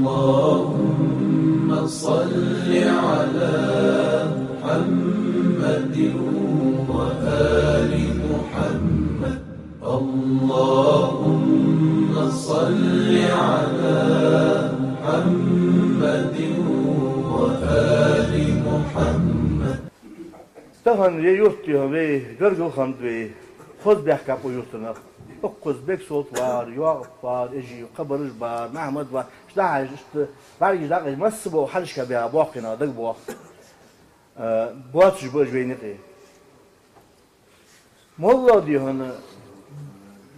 اللهم صل على محمد وآل محمد اللهم صل على محمد وآل محمد Tahan yurt diyor ve Gırgılhan ve Hozbek kapı yurtuna. Okuzbek Solt var, Yoğuk var, Eci, Kabarış var, Mehmet var. İşte var gidelim. Nasıl bu halişka bir bakına da bu. Bu atış bu jveyni ki. Molla diyor hani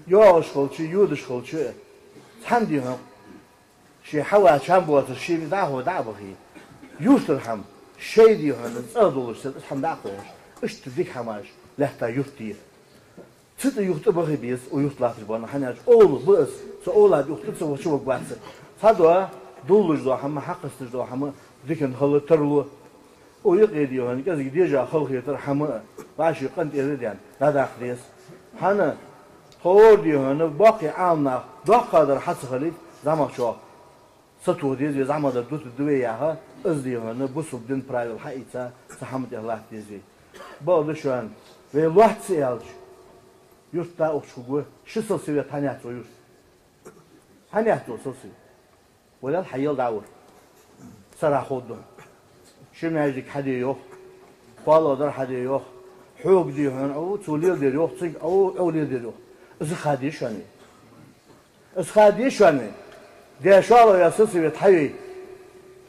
Yoğuk şkolçu, Yud şkolçu. Sen diyor şey hava çam bu atış şey daha bakayım. Yurtlar ham şey diyor hani zor olursa ham daha koyar. İşte dik hamaj lehta yurt diyor. Çıtı yurtta bakıyoruz, o yurtlar bana hani oğlu bu, so oğlan yurtta çok baksı. Sadece doluz da ham hakkıstır da ham dikin halı tarlı. O yok ediyor hani gaz gidiyor ya halk yeter ham başı kan eriden nada kıyas. Hani hor diyor hani bakı anla daha kadar hasılı zaman çok. Satıyor diye zamanda dutu düveya izliyor hani bu subdin prayıl hayta sahamet Allah diye. Bu şu an ve vaxt yalç. Yurtta okşuğu şu sosiye tanıyat o yurt. Tanıyat o sosiye. Velal hayal davur. Sarahodu. Şimdi ajik hadi yok. Bağladar hadi yok. Hug diyor hani o tuğlil diyor yok. Çünkü o öyle diyor yok. Izhadi şu an. Izhadi şu an. De şu an ya sosiye tayi.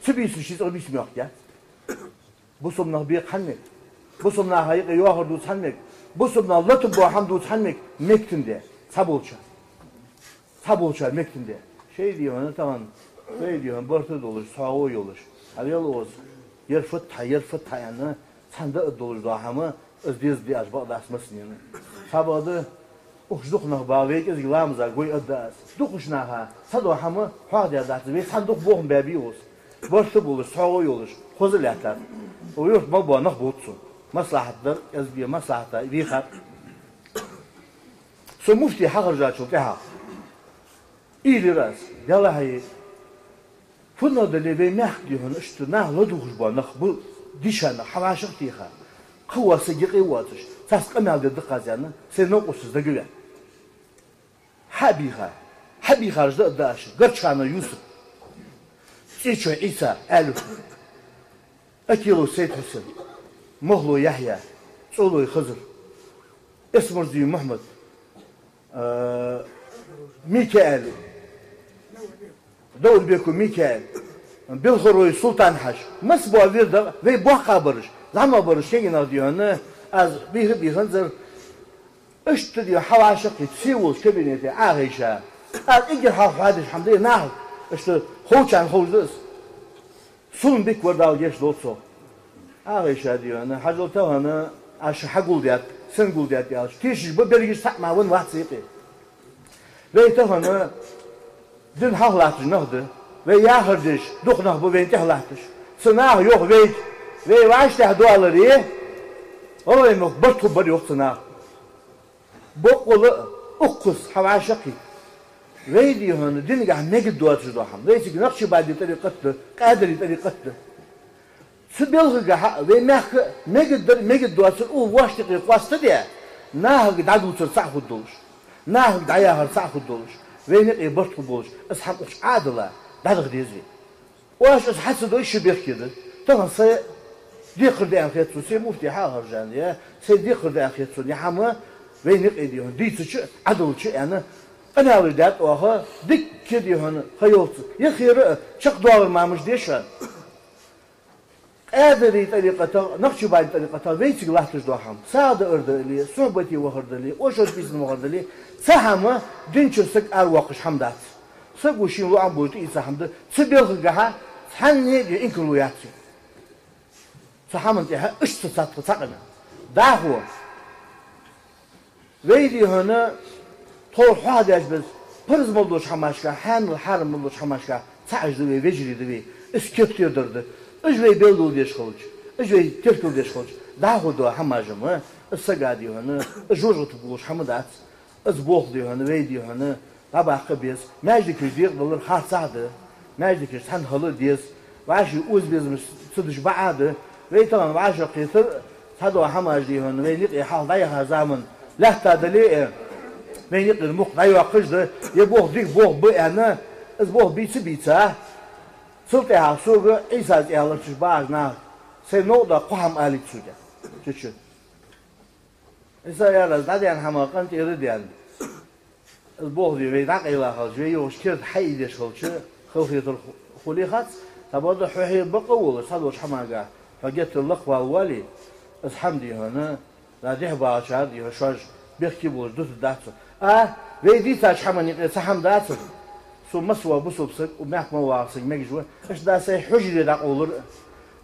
Sıbisi şey o bismi yok ya. Bu somna bir kanne. Bu somna hayır yok ordu sanmak. Bu sabna latı bu hamdu tanmak mektinde sabulça mektinde şey diyor hani tamam şey diyor bortu olur sağı olur arayal olsun yer fıt yani sende olur daha mı özdiz diye acaba dasmasın yani sabahda uçdukna bağlayık izgilamıza koy adas dokuşna ha sado hamı hadi adas ve sandık boğum bebi olsun bortu olur sağı olur kozulaklar o yurt baba nah botsun maslahatlar yazbiye maslahata bir so mufti hakarca çok ya iyi ras yalahi funno da ve mehdiyon işte nahla duhba nah bu dişana havaşık diha kuvası giqiwatış tasqamal da qazanı sen oqusuz da güven habi harcda daş garçana Yusuf Çiço İsa Elif Akilu Seyd Hüseyin Muhlu Yahya, Çoluy Hızır, Esmurzi Muhammed, Mikael, Davulbeku Mikael, Bilhuroy Sultan Haş, Mas bu avirda ve bu haberış, zaman barış şeyin diyor ne, az bir hınzır, işte diyor havaşık, Sivul kabineti, Ağişa, az İngil hafadiş hamdi nah, işte hoçan hoçduz, Sulun bik vardal geç lotso. Ağışa diyor ne Hazreti Hanı aşı hagul sen gul diyat ya. Tiş bu belgi satmavın vaxtı. Ve tahanı din hahlatı nahdı ve ya hırdış doknah bu venti hahlatış. Sınah yok ve vaşta duaları olayım yok batı bari yok sınah. Bu kolu okus havaşaki. Ve diyor hanı din gah ne gidiyordu ham. Ve ki nakşibadi tarikatı, kadri tarikatı. Sıbılgı ve mekdir duasın o vaştıkı qastı diye nahı dadutur sahud doluş nahı dayahır sahud doluş ve ne bartu doluş asham uç adla dadı dizi o aş hasıdı işi bekidi tamam say dikirde afiyetsu say mufti harcan ya say dikirde afiyetsu ya ama ve ne ediyor dizçi adulçu yani ana avdat oha dik diyor hani hayoltu ya xeyri çık doğurmamış diye şu هذه طريقة نقشبان طريقة ويتك الله تجدوهم سعد أردلي صحبتي وهردلي وشوش بيسن وهردلي سهم دينشو سك أرواقش حمدات سكو شين وعن بويتو إيسا حمد سبيلغها سحني إنكلو ياتي سحمنتها اشتسات تقنا داهو ويدي هنا طول حاد يجبز برز مولدوش حماشكا حانل حارم مولدوش حماشكا تعجدو ويجري دوي اسكت يدرد Ujvey beldu diye şkolç. Ujvey Türkül diye şkolç. Dahu do hamajımı ısaga diyor hani. Jojut buluş hamadat. Az boğ diyor hani ve diyor hani. Tabaqı biz mecdi küzdir bulur harsadı. ماجدك سان هلا ديس وعشي أوز بيزمس صدش بعده ويتمن وعشي قيثر هذا حماج ديهن وينيق حال ضيها زمن لا تدلي وينيق المخ ضيوا قجد يبوه ديك بوه بأنا از بوه بيتا سلطة سوق إيساز يلا تشبعنا سنودا قهم عليك سوجا شو إذا يلا زاد يعني هم قنت يرد يعني البوه دي ويدق إلى خالص ويوشكر حيد يشخلش خلفية الخليخات تبادل حي بقول صدوش حماقة فجت اللقوة الوالي الحمدي هنا لا ده بعشر يهشاج بيحكي بول دوت داتو ويدي تاج حماني سحم داتو سو مسوا بسوبسك ومحكمة واقسك مججوا إيش دا سي حجري دا قولر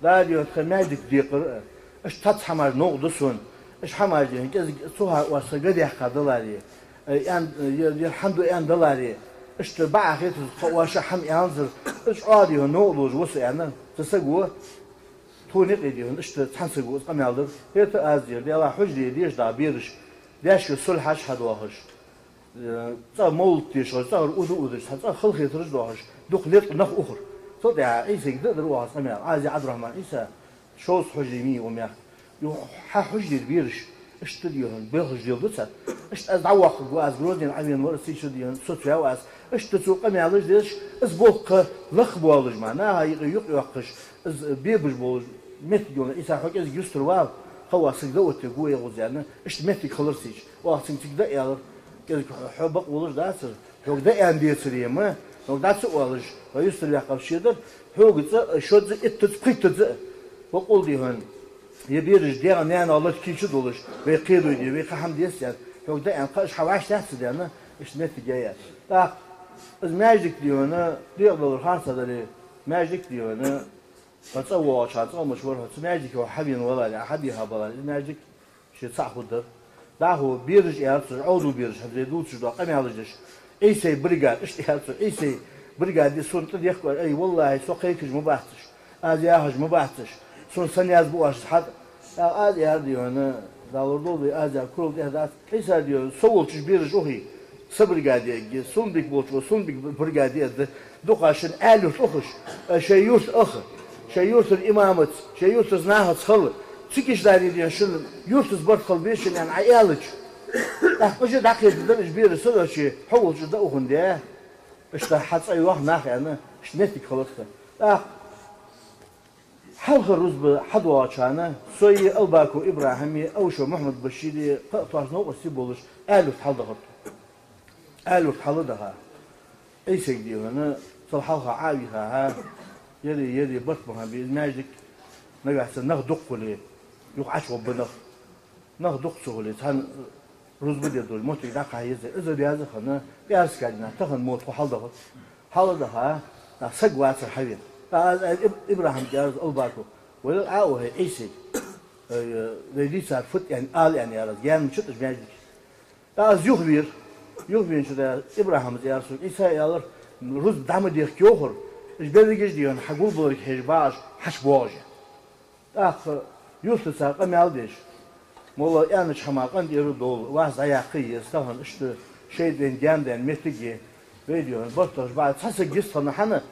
دا ديو تخماجدك ديقر إيش تتحمر نقدسون إيش حمار ديهن كذا سوها واسجد يحكى دلاري يعني الحمد لله دلاري إيش تبع خيط واش حم ينزل إيش عادي نقدوج وس يعني تسقوا توني قديون إيش تحسقوا قم يالدر هي تأزير دي الله حجري ديش دا بيرش ديش يصلح حد واحش تا مولتيش تا أودش تا خلقي ترج واحش دخلت نخ أخر صدق عيسى يقدر واحد قم يال عازي عبد الرحمن عيسى شوز حجري مي ومياه يو حجري بيرش إيش تديون بيرش ديلدت إيش أزعوق واز جرودين عمين ورسي شو ديون صوت واز إيش تسوق قم يالش ديش أسبوق لخ بولج معناها يقش از بيبج بولج متجون إيسا حق از يستر واو هو سجدوت تقوي غزيانة إيش متي خلصيش وقتين تقدر يالر كذا حبق ولج داسر حق ده أندية سريمة حق داسر ولج ويستر يقف شيدر حق شو ز التسقيط ز وقول ديهن يبيرج ديان نان الله كيش دولش ويقيدوا دي ويقهم ديس يعني حق ده أن قاش حواش داسر يعني إيش متي جاية لا از ماجيك ديونا ديقدر خاصة ده ماجيك ديونا فتصور شاطر مشهور ماجيك هو حبين ولا حبيها بلا ماجيك شيء صح ودر ده هو بيرج يارتر عودو بيرج هذا دوت شو ده قم يالجش اي سي بريغاد ايش يارتر اي سي بريغاد دي سونت دي يحكوا اي والله سوقيك مباحتش ازياهج مباحتش سون سنياز بواش حد از ياردي انا دالوردو دي از كرول دي هذا ايش ديو سولتش بيرج اوهي سبريغادي سون بيك بوت سون بيك بريغادي دوقاشن الو اوخش شيوت اخر شيوت الإمامة شيوت زناها تخل تكيش داري دي شن يوتس برخل بيش يعني عيالك لا وجد دقيق ده مش بير سوى شيء حول جدا وخنديه ايش ده حد اي واحد ناخ يعني ايش نتي خلصته لا حلق الرزب حد واچانه سوي الباكو ابراهيمي او شو محمد بشيري قطعنا وسي بولش الو حل دغت الو حل دغه اي شيء دي انا صراحه عاويها يلي بطمها بالماجيك نجح ناخدق ولي يقعش ربنا ناخدق شغلي كان روز بدي دول موت يدق هيزه اذا بيازه خنا بياس كان تاخذ موت وحال ده سقوات الحبيب ابراهيم جاز الباكو ولا عاوه عيسى لدي صار فت يعني يعني يا رجال يعني شو ماجيك از يخبر شو ابراهيم يا رسول عيسى يا روز دام دي كيوخر إيش بيرجع ديون حقول بورك هجباش حش بواجه يوسف ساق ما يالديش مولا يعني شماقن ديرو دول واز عياقي يستهون إشت شيء دين جاندين متجي فيديو بطش بعد تحسك جسنا حنا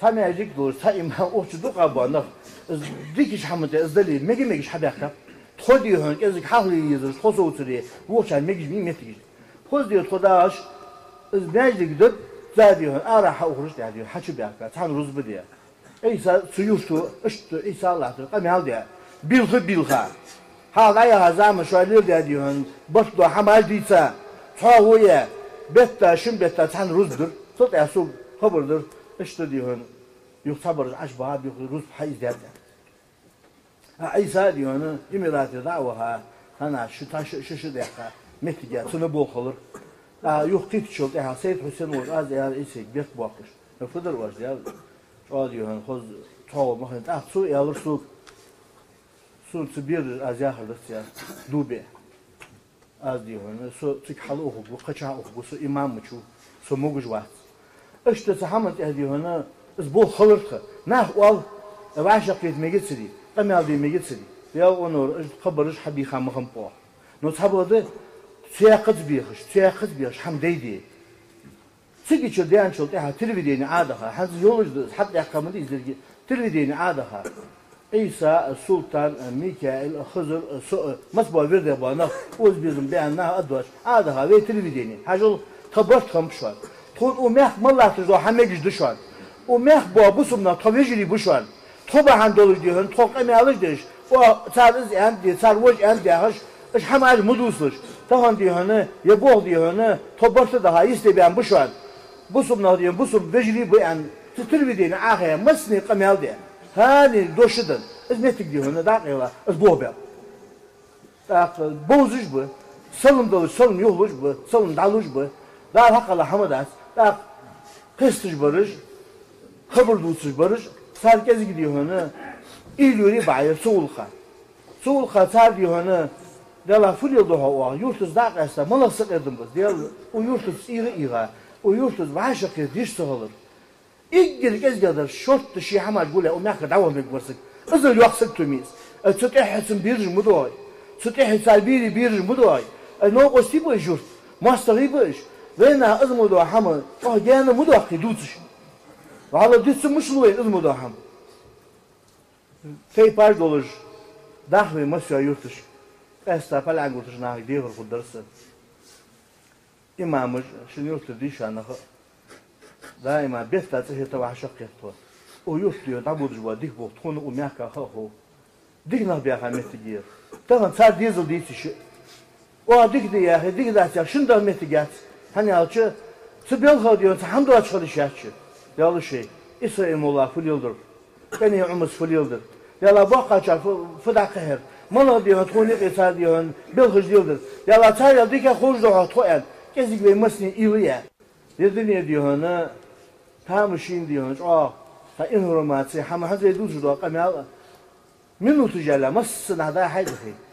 ثاني يجيك دول ثاني ما أوش دوقا بانه ديكش حمد إزدلي ميجي حبيخة تودي هون كذا حاولي يزر خصو تري وش عن ميجي متجي خذ توداش إزداجك دب زادي هون أراح أخرج يعني حشو بيعك تحن رز بديه إيسا سيوشتو إشتو إيسا الله قام يالديه بيلخ هذا يا زعما شو اللي دادي هون بطلو حمال ديتا تحاوية بيتا شم بيتا تحن رز در صوت يسوق خبر در إشتو دي هون يختبر عشبها بيخ رز حيز داد إيسا دي هون إميراتي دعوها أنا شو ديحها متجا تنبو خلر يختيت شو ده سيد حسين وراز يا إيسك بيك باقش نفدر واش يا راديو خذ تاو مخن سو يا سو تبير از ياخذ يا دوبه اديو سو تك حلوه وقچا سو امام مچو سو موجج واحد ايش تتحمل اديو هنا اسبوع خلرخ ناخ وال واشق ميجتسدي قام يالدي ميجتسدي يا ونور خبرش حبي خم بو نو تحبو ده سياقت بيخش حم ديدي Çünkü diyen çok ya televizyonu adaha, hazır yolcu hatta yakamını izlerken televizyonu adaha. İsa, Sultan, Mikail, Hızır, masba verdi bana, oz bizim beyanına advaş, adaha ve televizyonu. Hacol tabart kamışlar. Ton o meh mallatı da hamme güçlü şu an. O meh bu sumna tavecili bu şu an. Toba handolu diyor, tok emealış diyor. O sarız en diye, sarvoş en diye, iş hamar mudusluş. Tahan diyor ne, ya boğ diyor ne, tobartı daha isteyen bu şu an. Bu sumna diyor, bu sum vecili bu en, televizyonu ahaya masni kameal diye. Hani doşudun. İzmetlik diyor ne dakika, iz boğbel. Dakika, bozuş bu. Salım doluş, salım yoluş bu, salım daluş bu. Daha hakala hamadas, daha kıstış barış, kabır dutsuz barış, sarkez gidiyor ne, İlyuri bayır soğulka. Soğulka sar diyor ne, dala full yılda hava, yurtuz dakika, malak sıkırdım biz, diyor, o yurtuz iri, o yurtuz vaşık diş sıkılır. İlk gelip ezgadır, şort dışı hamar gule, o mekka devam etmezsek, özür yoksuk tümiz. Sütehsin bir mudoy, sütehsal bir mudoy. Ne kosti bu jurt, masteri bu iş. Ve ne az mudoy hamı, o gene mudoy kidutuş. Valla düşsün müşluğu az mudoy ham. Teypar dolur, dahve masya yurtuş. Estağfurullah angurtuş nahi diyor kudursun. İmamız şimdi yurtu dişanı. Daima beftatı heta vahşak yaptı. O yurt diyor, da budur bu, dik bu, tonu umyaka ha ho. Dik nah bir ahmeti giyer. Tamam, sar dizel değil işi. O dik diye, dik de açar, şunu da ahmeti gel. Hani alçı, sıbel ha diyor, hamdu açıklı şahçı. Yalı şey, İsrail Molla full yıldır. Beni umuz full yıldır. Yala bak açar, fıda kahir. Mala diyor, tonu qisar diyor, belhıç yıldır. Yala çay ya dike hoş da to'el. Kezik ve masni iliye. Dedi ne diyor ne? Tam şimdi diyor, ah, ta inhurmatı, ama hazır duzu da kamel. Minutu jala, masna da haydi.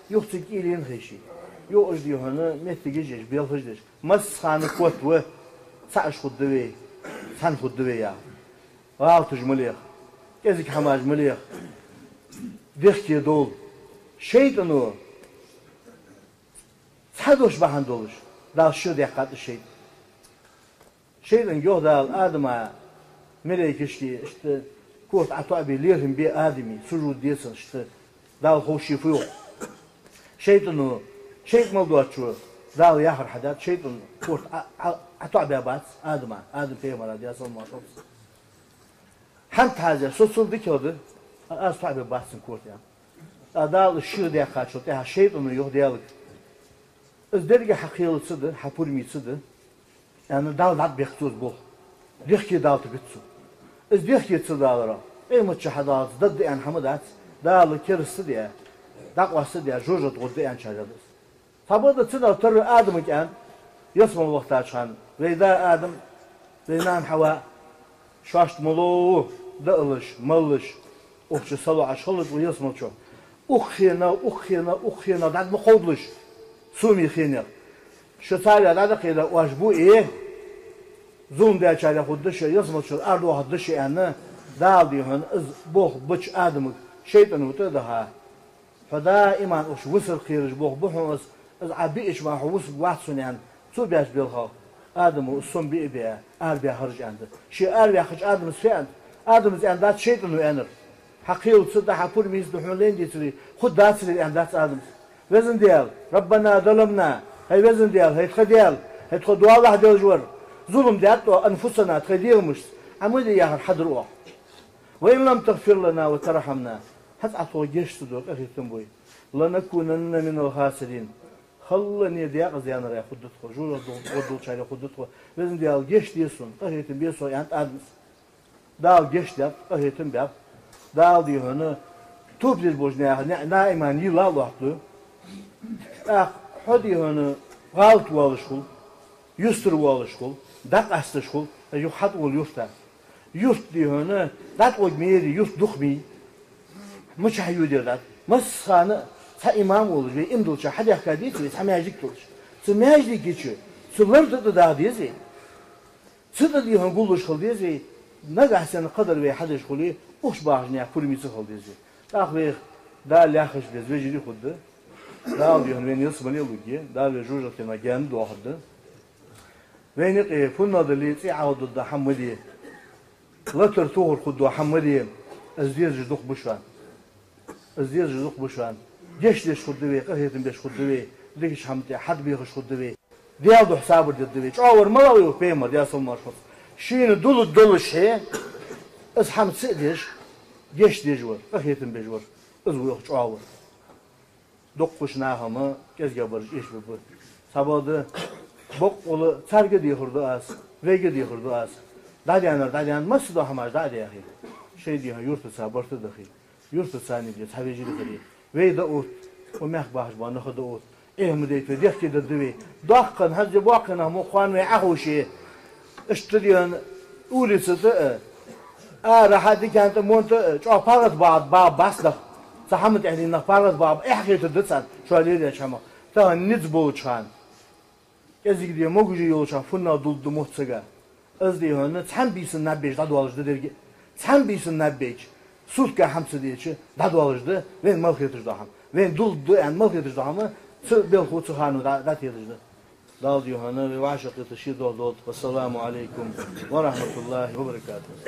Yok ki ilin heşi. Yok diyor ne? Metti gece, belhıçdır. Masxanı kotwe, saç kudve, san kudve ya. Altıj mılıyıq. Kezik hamaj mılıyıq. Dehki dol. Şeytanı sadoş bahan doluş. Dal şu dikkatli şeytan. Şeytan yok dal adıma melekişki işte kurt atu abi lirhim bir adimi sucud diyesin işte dal hoşifu yok. Şeytanı şeyt mal duatçu dal yahar hadat şeytan kurt atu abi abat adıma adım peygamber diyesin masal. Hem taze sosul dikiyordu. Az tabi batsın kurt ya. Dal ışığı diye kaçıyor. Ya şeytanı yok diyelik. Özderge hakiyalısıdır, hapurmisidir. Yani dal bekçuz bu. Dihki dal tübütsü. Ez dihki çıdalara. Mıçı hadat, dad diyen hamadat, dal kirisi diye, daqvası diye, jojot o diyen çaydadır. Tabi da çıdal tırı adım iken, yasmalı vakta çıkan, ve da adım, ve nan hava, şaşt mulu, dağılış, malış, okçu salı aşkılık ve yasmalı çok. Ukhina, dad mı kovduluş. Sumi khina. Şu sayıda da kıyla bu iyi. Zoom diye çayla kuddışı, yazmışır, ardu hadışı yani. Dal diyorsun, boh, bıç adımı, şeytanı utu daha. Fada iman uş vısır khiriş boh, buhun az abi işma vısır vahtsun yani. Su biyaş bilha. Adımı son bir ibiye, arbiya harç yandı. Şey arbiya harç adımız fiyan. Adımız yandat şeytanı uyanır. Hakiyatı da hapur miyiz duhulleyin getiri. Khud datsili yandat adımız. Vezin diyal, Rabbana zalimna. Hay vezin diyal, hay tkadiyal. Hay tkadu Allah diyal jwar. Zulüm diyat o anfusana tkadiyalmış. Amudi yahar hadır o. Ve in lam tagfir lana ve terhamna. Has atwa geçti do qahitin boy. Lanakunanna minal hasirin. Khallani diya qazyanır ya xuddut xo. Jula do çayla xuddut xo. Vezin diyal geç diyorsun. Qahitin bir so yant adımız. Dal geç diyat, qahitin biyat. Dal diyor onu. Tubdir bojnaya, naiman yıla Allah'tı. Hadi onu galt walışkul, yustur walışkul, dak astışkul, yuhat ol yurtta. Yurt diyor onu, dat o meyri yurt duhmi. Müçahyu diyor dat. Masxanı sa imam olur ve imdulça hadi hakadiyeti ve samajik doluş. Samajik geçiyor. Sılır da diyezi. Sıdı diyor buluşkul diyezi. Nagahsen kadar ve hadışkulu uş bağışnaya kurmisi kıl diyezi. Tak ve da lahış biz vecili kuddu. Dal diyor ben yasmani lugi, dal jujatına geldi doğdu. وينقي فنا دليتي عودو دا حمدي لتر توغر خدو حمدي ازديز جدوخ بشوان ازديز جدوخ بشوان جيش ديش خدوي قهيتن بيش خدوي ديش حمتي حد بيخش خدوي ديادو حسابر ددوي چاور ملاوي وبيمر ديا سمار خد شين دول شي از حمد سيديش جيش ديجور قهيتن بيجور از ويخ چاور دوقش ناهمı gezge barış iş bu sabadı bok olu sergi diyurdu az vege diyurdu az dalyan masud hamaj da diye şey diyor yurtu sabartı dahi yurtu sani diye savcılık ediyor ve de o mehbah bana xada o ehmedeyt ve diyor ki dedi daqan hacı baqana muqan ve ahuşi iştiriyon ulisete راحتي كانت مونت چاپارت بعد باسد زحمت يعني نفارت بعد احكيت دتسن شو عليه شما تا نيت بولچان ازيك دي موجي يولچان فنا دولد موتسغا از دي هن تام بيسن نبيج دا دوالجد dergi تام بيسن نبيج sutka hamsı diye ki da dolaşdı ve mal getirdi ham ve duldu en mal getirdi hamı bel hutu hanu da getirdi dal diyor hanı ve vaşık tışi doldu. Vesselamu aleyküm ve rahmetullahi ve berekatuhu.